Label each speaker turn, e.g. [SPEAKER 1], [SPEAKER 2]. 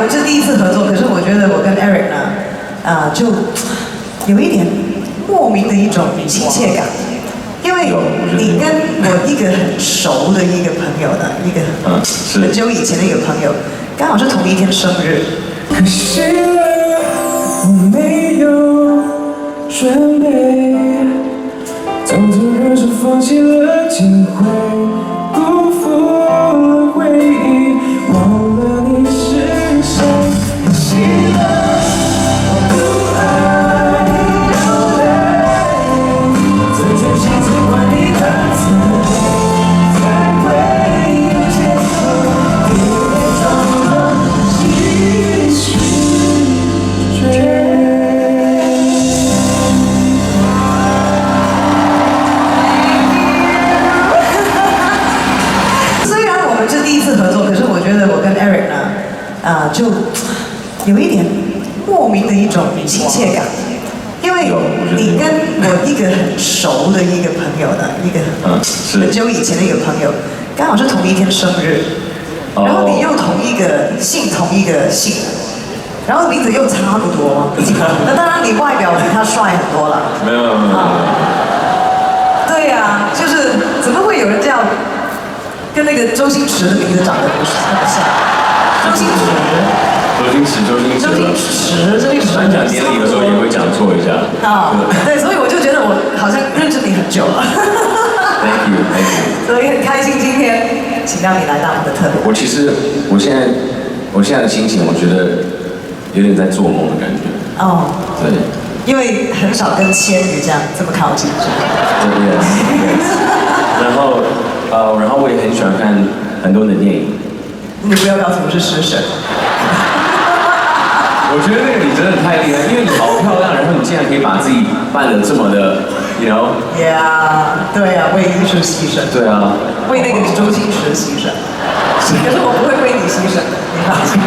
[SPEAKER 1] 们是第一次合作，可是我觉得我跟 Eric 呢，就有一点莫名的一种亲切感，因为你跟我一个很熟的一个朋友呢，一个很久以前的一个朋友，刚好是同一天生日。
[SPEAKER 2] 可惜了，我没有准备，从这个时候放弃了机会，辜负了回忆，忘了你是谁。可惜了，我不爱流泪，最真心最坏你的滋味，才会有借口别装作继续追。
[SPEAKER 1] 虽然我们是第一次合作，可是我觉得我跟 Eric 呢，就有一点莫名的一种亲切感，因为你跟我一个很熟的一个朋友呢，一个很久以前的一个朋友，刚好是同一天生日，然后你又同一个姓，然后名字又差不多，那当然你外表比他帅很多了。
[SPEAKER 2] 没有。
[SPEAKER 1] 对呀，就是怎么会有人这样，跟那个周星驰的名字长得不是那么像？周星驰，
[SPEAKER 2] 颁奖典礼的时候也会讲错一下。
[SPEAKER 1] 对，所以我就觉得我好像认识你很久了。
[SPEAKER 2] Thank you。
[SPEAKER 1] 所以很开心今天请到你来当我的特别。
[SPEAKER 2] 我现在的心情，我觉得有点在做梦的感觉。对。
[SPEAKER 1] 因为很少跟千羽这么靠近。
[SPEAKER 2] 然后我也很喜欢看很多的电影。
[SPEAKER 1] 你不要告诉我是食神。
[SPEAKER 2] 我觉得那个你真的太厉害，因为你好漂亮，然后你竟然可以把自己扮得这么的 ，you know？
[SPEAKER 1] 对呀，为艺术牺牲。
[SPEAKER 2] 对啊。
[SPEAKER 1] 为那个周星驰牺牲。可是我不会为你牺牲的，你放心。